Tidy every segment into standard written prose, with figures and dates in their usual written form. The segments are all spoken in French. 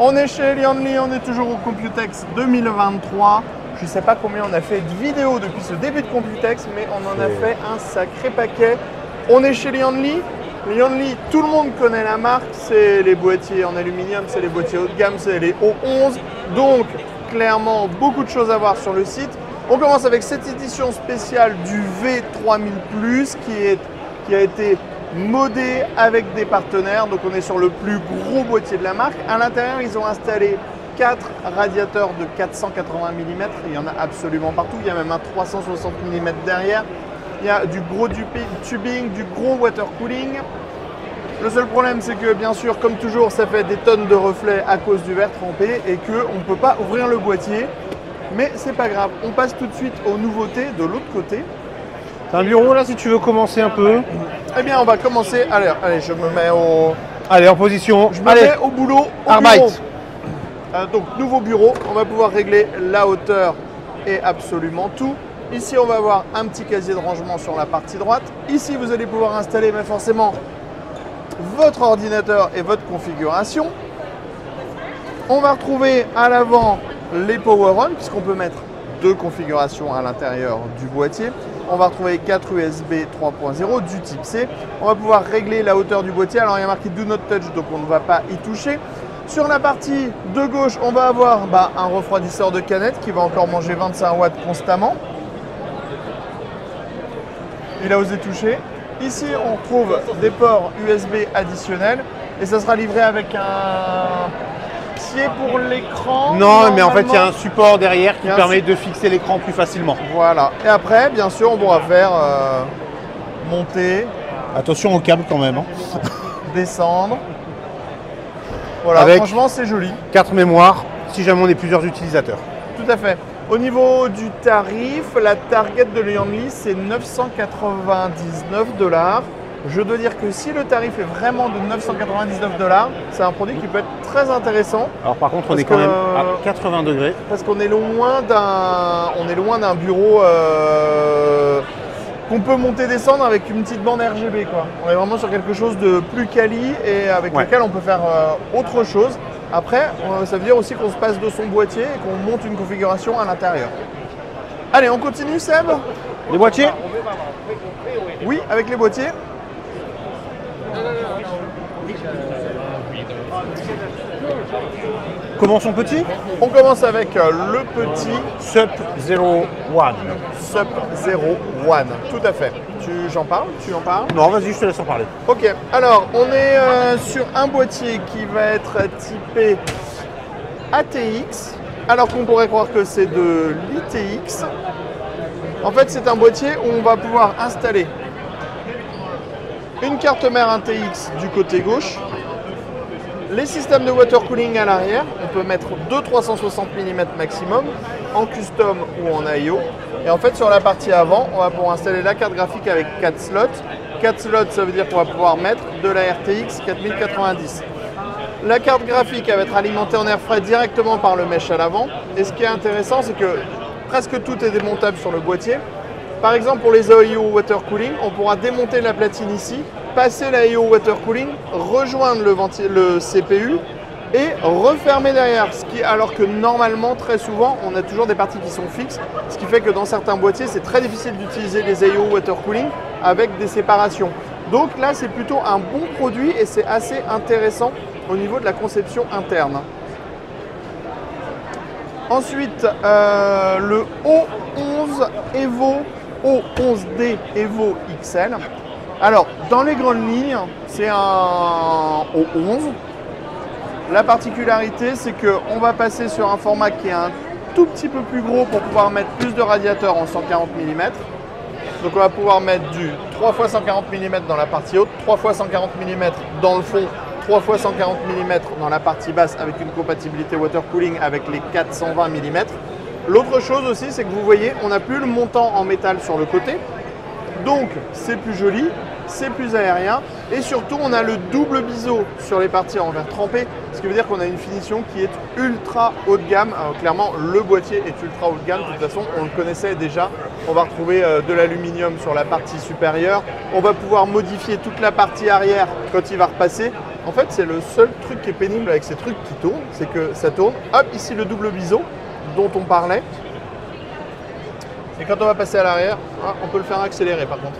On est chez Lianli, on est toujours au Computex 2023. Je ne sais pas combien on a fait de vidéos depuis ce début de Computex, mais on en a fait un sacré paquet. On est chez Lianli. Lianli, tout le monde connaît la marque, c'est les boîtiers en aluminium, c'est les boîtiers haut de gamme, c'est les O11. Donc, clairement, beaucoup de choses à voir sur le site. On commence avec cette édition spéciale du V3000+, qui a été modé avec des partenaires. Donc, on est sur le plus gros boîtier de la marque. À l'intérieur, ils ont installé 4 radiateurs de 480 mm. Il y en a absolument partout. Il y a même un 360 mm derrière. Il y a du gros tubing, du gros water cooling. Le seul problème, c'est que bien sûr, comme toujours, ça fait des tonnes de reflets à cause du verre trempé et qu'on ne peut pas ouvrir le boîtier. Mais c'est pas grave. On passe tout de suite aux nouveautés de l'autre côté. T'as un bureau là si tu veux commencer un peu? Eh bien, on va commencer. Allez, je me mets au... Allez, en position. Je me mets au boulot. Arbeit. Donc, nouveau bureau. On va pouvoir régler la hauteur et absolument tout. Ici, on va avoir un petit casier de rangement sur la partie droite. Ici, vous allez pouvoir installer mais forcément votre ordinateur et votre configuration. On va retrouver à l'avant les Power On, puisqu'on peut mettre 2 configurations à l'intérieur du boîtier. On va retrouver 4 USB 3.0 du type C. On va pouvoir régler la hauteur du boîtier. Alors, il y a marqué Do Not Touch, donc on ne va pas y toucher. Sur la partie de gauche, on va avoir un refroidisseur de canette qui va encore manger 25 watts constamment. Il a osé toucher. Ici, on retrouve des ports USB additionnels et ça sera livré avec un pied pour l'écran. Non, mais en fait, il y a un support derrière qui permet de fixer l'écran plus facilement. Voilà. Et après, bien sûr, on pourra faire monter. Attention au câble quand même. Hein. Descendre. Voilà, avec franchement, c'est joli. 4 mémoires, si jamais on est plusieurs utilisateurs. Tout à fait. Au niveau du tarif, la target de Lianli, c'est 999 $. Je dois dire que si le tarif est vraiment de 999 $, c'est un produit qui peut être très intéressant. Alors par contre, on est quand même à 80 degrés. Parce qu'on est loin d'un bureau qu'on peut monter et descendre avec une petite bande RGB, quoi. On est vraiment sur quelque chose de plus quali et avec lequel on peut faire autre chose. Après, ça veut dire aussi qu'on se passe de son boîtier et qu'on monte une configuration à l'intérieur. Allez, on continue, Seb? Les boîtiers? Oui, avec les boîtiers. Commençons petit. On commence avec le petit Sub-01. Sub-01, tout à fait. J'en parle? Tu en parles? Non, vas-y, je te laisse en parler. Ok, alors on est sur un boîtier qui va être typé ATX, alors qu'on pourrait croire que c'est de l'ITX. En fait, c'est un boîtier où on va pouvoir installer une carte mère ATX du côté gauche, les systèmes de water cooling à l'arrière. On peut mettre 2 360 mm maximum en custom ou en IO. Et en fait, sur la partie avant, on va pouvoir installer la carte graphique avec 4 slots. 4 slots, ça veut dire qu'on va pouvoir mettre de la RTX 4090. La carte graphique va être alimentée en airfry directement par le mesh à l'avant. Et ce qui est intéressant, c'est que presque tout est démontable sur le boîtier. Par exemple, pour les AIO water cooling, on pourra démonter la platine ici, passer l'AIO water cooling, rejoindre le CPU et refermer derrière. Alors que normalement, très souvent, on a toujours des parties qui sont fixes, ce qui fait que dans certains boîtiers, c'est très difficile d'utiliser les AIO water cooling avec des séparations. Donc là, c'est plutôt un bon produit et c'est assez intéressant au niveau de la conception interne. Ensuite, le O11 Evo, O11D Evo XL. Alors, dans les grandes lignes, c'est un O11. La particularité, c'est qu'on va passer sur un format qui est un tout petit peu plus gros pour pouvoir mettre plus de radiateurs en 140 mm. Donc on va pouvoir mettre du 3 x 140 mm dans la partie haute, 3 x 140 mm dans le fond, 3 x 140 mm dans la partie basse avec une compatibilité water cooling avec les 420 mm. L'autre chose aussi, c'est que vous voyez, on n'a plus le montant en métal sur le côté. Donc c'est plus joli, c'est plus aérien et surtout on a le double biseau sur les parties en verre trempé, ce qui veut dire qu'on a une finition qui est ultra haut de gamme. Alors, clairement le boîtier est ultra haut de gamme, de toute façon on le connaissait déjà. On va retrouver de l'aluminium sur la partie supérieure, on va pouvoir modifier toute la partie arrière quand il va repasser. En fait, c'est le seul truc qui est pénible avec ces trucs qui tournent, c'est que ça tourne. Hop, ici le double biseau dont on parlait. Et quand on va passer à l'arrière, on peut le faire accélérer par contre.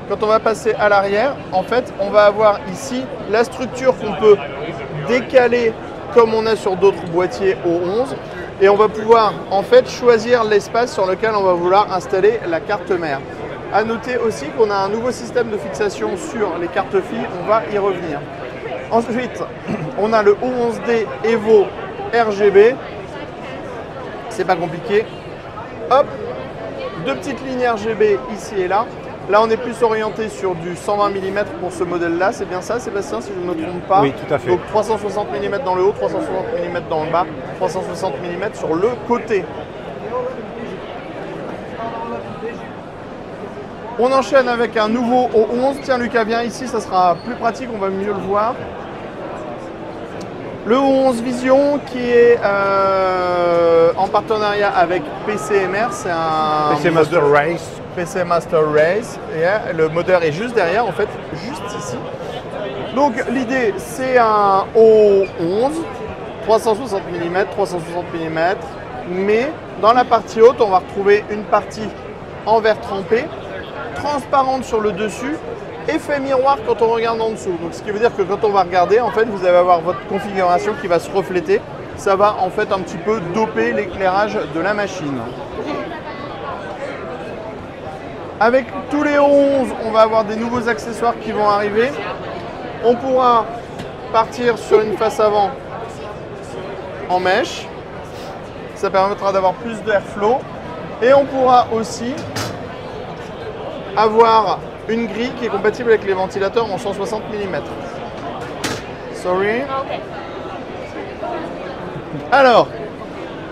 Quand on va passer à l'arrière, en fait, on va avoir ici la structure qu'on peut décaler comme on a sur d'autres boîtiers au 11. Et on va pouvoir en fait choisir l'espace sur lequel on va vouloir installer la carte mère. A noter aussi qu'on a un nouveau système de fixation sur les cartes filles, on va y revenir. Ensuite, on a le O11D Evo RGB. C'est pas compliqué. Hop, deux petites lignes RGB ici et là. Là, on est plus orienté sur du 120 mm pour ce modèle-là. C'est bien ça, Sébastien, si je ne me trompe pas? Oui, tout à fait. Donc 360 mm dans le haut, 360 mm dans le bas, 360 mm sur le côté. On enchaîne avec un nouveau O11. Tiens, Lucas, viens ici, ça sera plus pratique, on va mieux le voir. Le O11 Vision qui est en partenariat avec PCMR, c'est un PC Master Race. PC Master Race. Et le moteur est juste derrière, en fait, juste ici. Donc l'idée, c'est un O11, 360 mm, 360 mm, mais dans la partie haute, on va retrouver une partie en verre trempé, transparente sur le dessus, effet miroir quand on regarde en dessous. Donc ce qui veut dire que quand on va regarder, en fait, vous allez avoir votre configuration qui va se refléter. Ça va en fait un petit peu doper l'éclairage de la machine. Avec tous les 11, on va avoir des nouveaux accessoires qui vont arriver. On pourra partir sur une face avant en mèche. Ça permettra d'avoir plus d'airflow. Et on pourra aussi avoir une grille qui est compatible avec les ventilateurs en 160 mm. Sorry. Alors,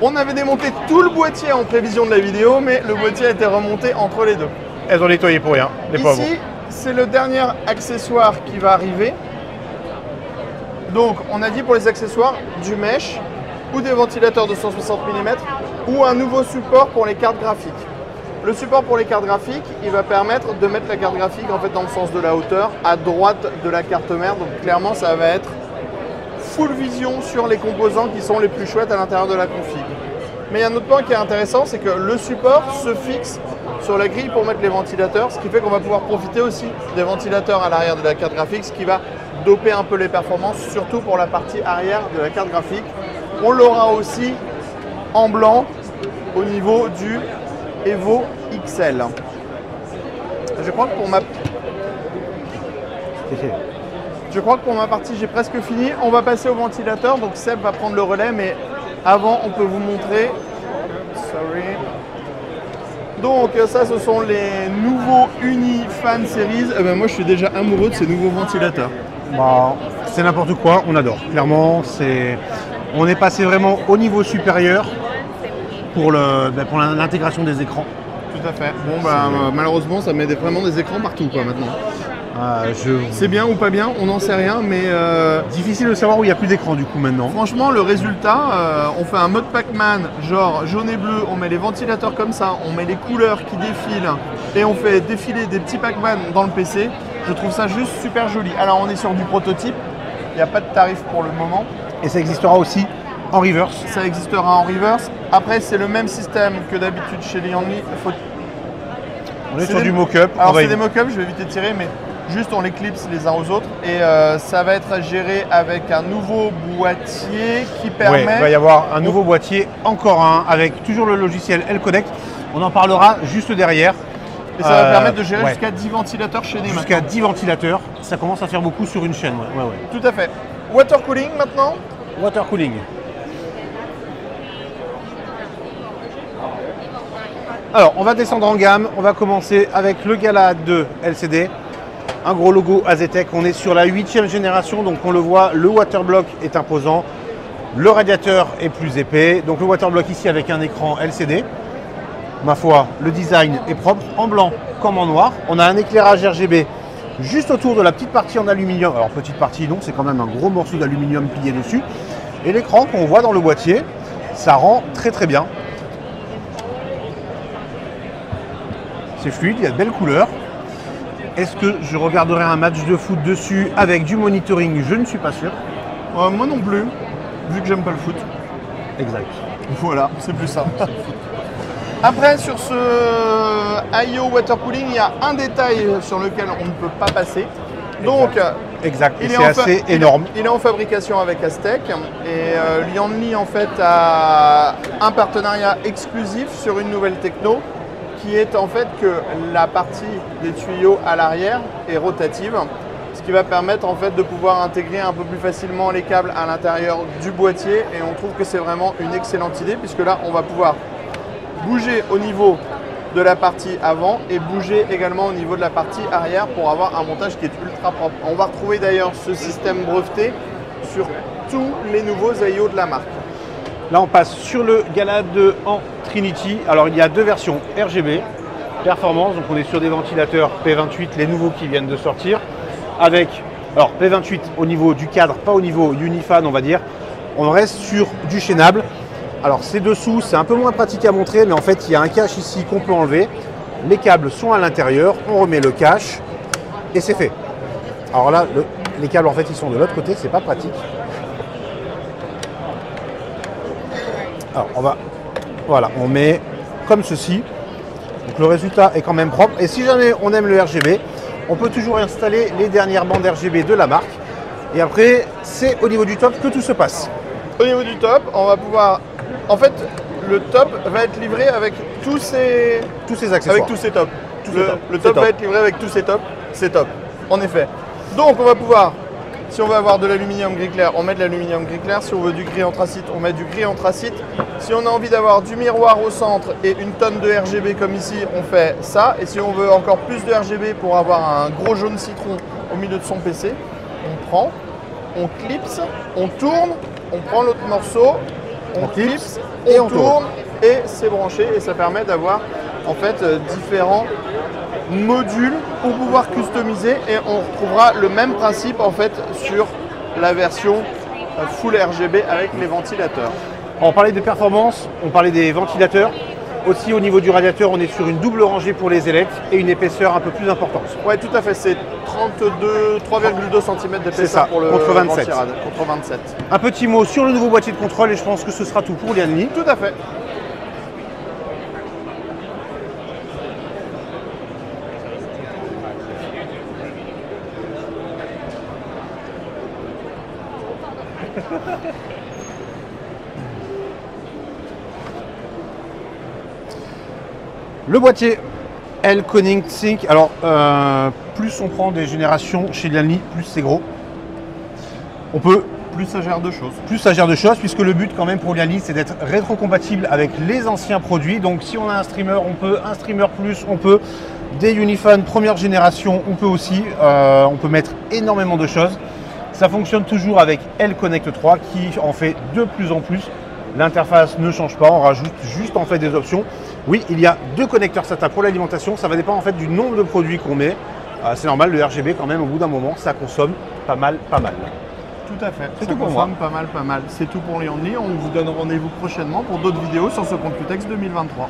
on avait démonté tout le boîtier en prévision de la vidéo, mais le boîtier a été remonté entre les deux. Elles ont nettoyé pour rien, les pauvres. Ici, c'est le dernier accessoire qui va arriver. Donc, on a dit pour les accessoires du mesh ou des ventilateurs de 160 mm ou un nouveau support pour les cartes graphiques. Le support pour les cartes graphiques, il va permettre de mettre la carte graphique en fait dans le sens de la hauteur, à droite de la carte mère. Donc clairement, ça va être full vision sur les composants qui sont les plus chouettes à l'intérieur de la config. Mais il y a un autre point qui est intéressant, c'est que le support se fixe sur la grille pour mettre les ventilateurs, ce qui fait qu'on va pouvoir profiter aussi des ventilateurs à l'arrière de la carte graphique, ce qui va doper un peu les performances, surtout pour la partie arrière de la carte graphique. On l'aura aussi en blanc au niveau du Evo XL. Je crois que pour ma partie, j'ai presque fini. On va passer au ventilateur, donc Seb va prendre le relais, mais avant, on peut vous montrer. Sorry. Donc ça, ce sont les nouveaux Uni Fan Series. Moi, je suis déjà amoureux de ces nouveaux ventilateurs. Bah, c'est n'importe quoi, on adore. Clairement, on est passé vraiment au niveau supérieur pour l'intégration des écrans. Tout à fait. Bon, malheureusement, ça met vraiment des écrans partout quoi, maintenant. C'est bien ou pas bien, on n'en sait rien, mais difficile de savoir où il n'y a plus d'écran du coup maintenant. Franchement, le résultat, on fait un mode Pac-Man, genre jaune et bleu, on met les ventilateurs comme ça, on met les couleurs qui défilent et on fait défiler des petits Pac-Man dans le PC. Je trouve ça juste super joli. Alors, on est sur du prototype, il n'y a pas de tarif pour le moment. Et ça existera aussi en reverse. Ça existera en reverse. Après, c'est le même système que d'habitude chez les Lianli. On est sur du mock-up. Alors, c'est des mock-up, je vais éviter de tirer, mais juste on les clipse les uns aux autres. Et ça va être géré avec un nouveau boîtier qui permet… Oui, il va y avoir un nouveau boîtier, encore un, avec toujours le logiciel L-Connect. On en parlera juste derrière. Et ça va permettre de gérer jusqu'à 10 ventilateurs chez les Jusqu'à 10 ventilateurs. Ça commence à faire beaucoup sur une chaîne. Ouais. Tout à fait. Water cooling maintenant. Water cooling. Alors, on va descendre en gamme. On va commencer avec le Galahad 2 LCD. Un gros logo Azetec. On est sur la 8e génération. Donc, on le voit, le waterblock est imposant. Le radiateur est plus épais. Donc, le waterblock ici avec un écran LCD. Ma foi, le design est propre, en blanc comme en noir. On a un éclairage RGB juste autour de la petite partie en aluminium. Alors, petite partie, non, c'est quand même un gros morceau d'aluminium plié dessus. Et l'écran qu'on voit dans le boîtier, ça rend très très bien. C'est fluide, il y a de belles couleurs. Est-ce que je regarderai un match de foot dessus avec du monitoring? Je ne suis pas sûr. Moi non plus, vu que j'aime pas le foot. Exact. Voilà, c'est plus ça. Après, sur ce IO Water Cooling, il y a un détail sur lequel on ne peut pas passer. Donc, exact. Et c'est assez énorme. Il est en fabrication avec Aztec et Lianli en fait a un partenariat exclusif sur une nouvelle techno qui est en fait que la partie des tuyaux à l'arrière est rotative, ce qui va permettre en fait de pouvoir intégrer un peu plus facilement les câbles à l'intérieur du boîtier et on trouve que c'est vraiment une excellente idée puisque là on va pouvoir bouger au niveau de la partie avant et bouger également au niveau de la partie arrière pour avoir un montage qui est ultra propre. On va retrouver d'ailleurs ce système breveté sur tous les nouveaux IO de la marque. Là on passe sur le Gala 2 en Trinity. Alors il y a deux versions RGB, performance, donc on est sur des ventilateurs P28, les nouveaux qui viennent de sortir, avec, alors P28 au niveau du cadre, pas au niveau Unifan on va dire, on reste sur du chaînable. Alors ces dessous, c'est un peu moins pratique à montrer, mais en fait, il y a un cache ici qu'on peut enlever. Les câbles sont à l'intérieur, on remet le cache et c'est fait. Alors là, les câbles, en fait, ils sont de l'autre côté, c'est pas pratique. Alors voilà, on met comme ceci. Donc le résultat est quand même propre. Et si jamais on aime le RGB, on peut toujours installer les dernières bandes RGB de la marque. Et après, c'est au niveau du top que tout se passe. Au niveau du top, on va pouvoir... En fait, le top va être livré avec tous ces accessoires. Avec tous ces tops. Le top va être livré avec tous ces tops. C'est top, en effet. Donc on va pouvoir, si on veut avoir de l'aluminium gris clair, on met de l'aluminium gris clair. Si on veut du gris anthracite, on met du gris anthracite. Si on a envie d'avoir du miroir au centre et une tonne de RGB comme ici, on fait ça. Et si on veut encore plus de RGB pour avoir un gros jaune citron au milieu de son PC, on prend, on clipse, on tourne, on prend l'autre morceau, on clipse et on tourne et c'est branché et ça permet d'avoir en fait différents modules pour pouvoir customiser et on retrouvera le même principe en fait sur la version full RGB avec les ventilateurs. On parlait de performance, on parlait des ventilateurs. Aussi au niveau du radiateur, on est sur une double rangée pour les ailettes et une épaisseur un peu plus importante. Ouais, tout à fait, c'est 3,2 cm d'épaisseur pour le contre 27. Contre 27. Un petit mot sur le nouveau boîtier de contrôle et je pense que ce sera tout pour Lianli. Tout à fait. Le boîtier L-Koning Sync, alors plus on prend des générations chez Lianli, plus c'est gros. On peut plus ça gère de choses. Plus ça gère de choses, puisque le but quand même pour Lianli, c'est d'être rétrocompatible avec les anciens produits. Donc si on a un streamer, on peut, un streamer plus, on peut, des Unifan première génération, on peut aussi, on peut mettre énormément de choses. Ça fonctionne toujours avec L-Connect 3 qui en fait de plus en plus. L'interface ne change pas, on rajoute juste en fait des options. Oui, il y a deux connecteurs SATA pour l'alimentation, ça va dépendre en fait du nombre de produits qu'on met. C'est normal, le RGB quand même au bout d'un moment, ça consomme pas mal. Tout à fait, c'est tout pour moi. Pas mal. C'est tout pour Lianli, on vous donne rendez-vous prochainement pour d'autres vidéos sur ce Computex 2023.